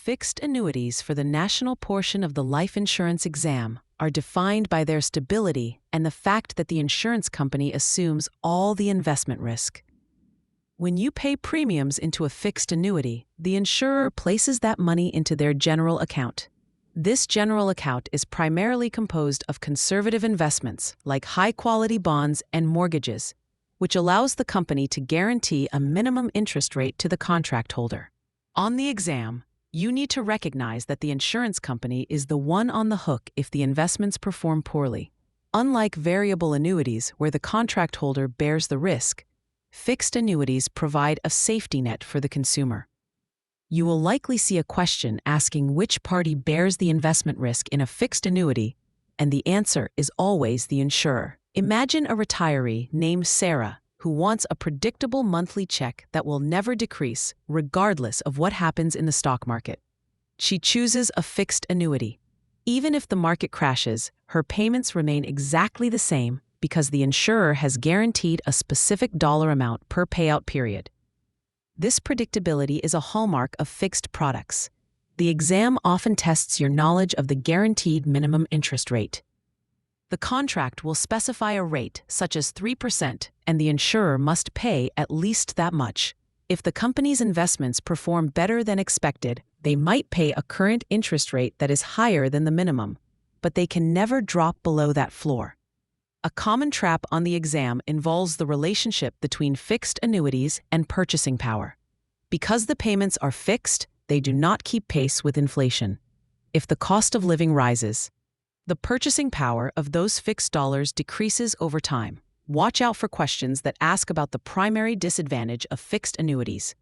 Fixed annuities for the national portion of the life insurance exam are defined by their stability and the fact that the insurance company assumes all the investment risk. When you pay premiums into a fixed annuity, the insurer places that money into their general account. This general account is primarily composed of conservative investments like high-quality bonds and mortgages, which allows the company to guarantee a minimum interest rate to the contract holder. On the exam, you need to recognize that the insurance company is the one on the hook if the investments perform poorly. Unlike variable annuities where the contract holder bears the risk, fixed annuities provide a safety net for the consumer. You will likely see a question asking which party bears the investment risk in a fixed annuity, and the answer is always the insurer. Imagine a retiree named Sarah who wants a predictable monthly check that will never decrease regardless of what happens in the stock market. She chooses a fixed annuity. Even if the market crashes, her payments remain exactly the same because the insurer has guaranteed a specific dollar amount per payout period. This predictability is a hallmark of fixed products. The exam often tests your knowledge of the guaranteed minimum interest rate. The contract will specify a rate, such as 3%, and the insurer must pay at least that much. If the company's investments perform better than expected, they might pay a current interest rate that is higher than the minimum, but they can never drop below that floor. A common trap on the exam involves the relationship between fixed annuities and purchasing power. Because the payments are fixed, they do not keep pace with inflation. If the cost of living rises, the purchasing power of those fixed dollars decreases over time. Watch out for questions that ask about the primary disadvantage of fixed annuities,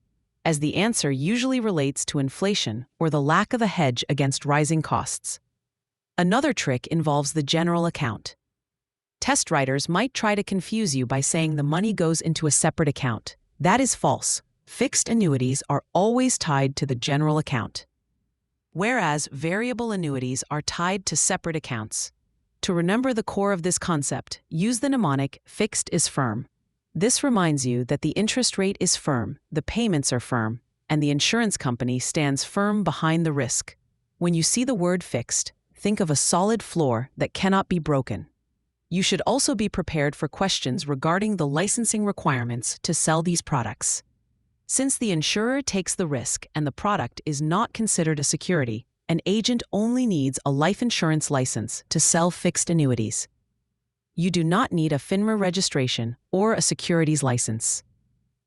as the answer usually relates to inflation or the lack of a hedge against rising costs. Another trick involves the general account. Test writers might try to confuse you by saying the money goes into a separate account. That is false. Fixed annuities are always tied to the general account, whereas variable annuities are tied to separate accounts. To remember the core of this concept, use the mnemonic fixed is firm. This reminds you that the interest rate is firm, the payments are firm, and the insurance company stands firm behind the risk. When you see the word fixed, think of a solid floor that cannot be broken. You should also be prepared for questions regarding the licensing requirements to sell these products. Since the insurer takes the risk and the product is not considered a security, an agent only needs a life insurance license to sell fixed annuities. You do not need a FINRA registration or a securities license.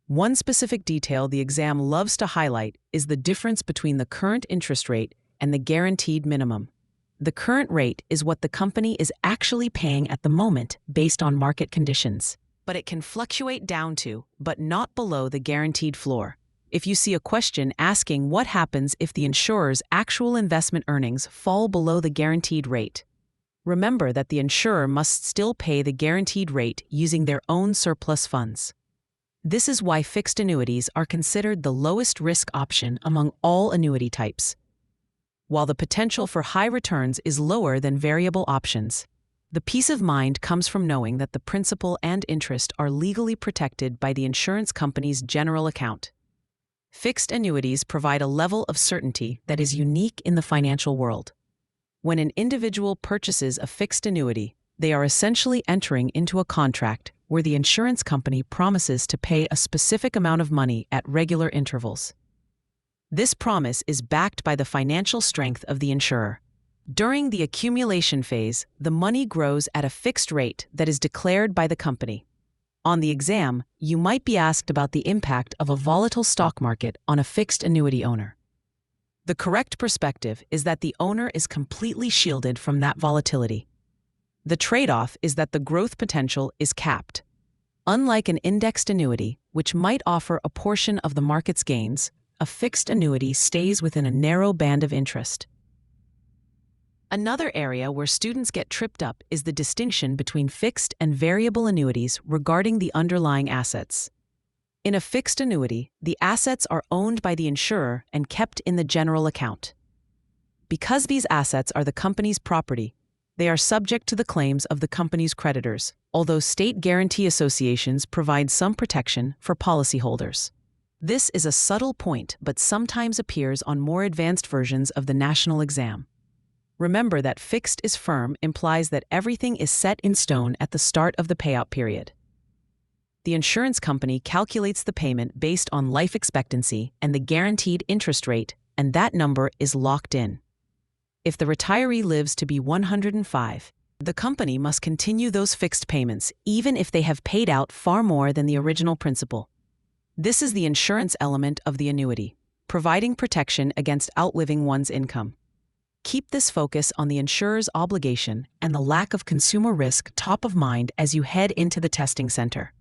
One specific detail the exam loves to highlight is the difference between the current interest rate and the guaranteed minimum. The current rate is what the company is actually paying at the moment based on market conditions, but it can fluctuate down to, but not below, the guaranteed floor. If you see a question asking what happens if the insurer's actual investment earnings fall below the guaranteed rate, remember that the insurer must still pay the guaranteed rate using their own surplus funds. This is why fixed annuities are considered the lowest risk option among all annuity types. While the potential for high returns is lower than variable options, the peace of mind comes from knowing that the principal and interest are legally protected by the insurance company's general account. Fixed annuities provide a level of certainty that is unique in the financial world. When an individual purchases a fixed annuity, they are essentially entering into a contract where the insurance company promises to pay a specific amount of money at regular intervals. This promise is backed by the financial strength of the insurer. During the accumulation phase, the money grows at a fixed rate that is declared by the company. On the exam, you might be asked about the impact of a volatile stock market on a fixed annuity owner. The correct perspective is that the owner is completely shielded from that volatility. The trade-off is that the growth potential is capped. Unlike an indexed annuity, which might offer a portion of the market's gains, a fixed annuity stays within a narrow band of interest. Another area where students get tripped up is the distinction between fixed and variable annuities regarding the underlying assets. In a fixed annuity, the assets are owned by the insurer and kept in the general account. Because these assets are the company's property, they are subject to the claims of the company's creditors, although state guarantee associations provide some protection for policyholders. This is a subtle point, but sometimes appears on more advanced versions of the national exam. Remember that fixed is firm implies that everything is set in stone at the start of the payout period. The insurance company calculates the payment based on life expectancy and the guaranteed interest rate, and that number is locked in. If the retiree lives to be 105, the company must continue those fixed payments even if they have paid out far more than the original principal. This is the insurance element of the annuity, providing protection against outliving one's income. Keep this focus on the insurer's obligation and the lack of consumer risk top of mind as you head into the testing center.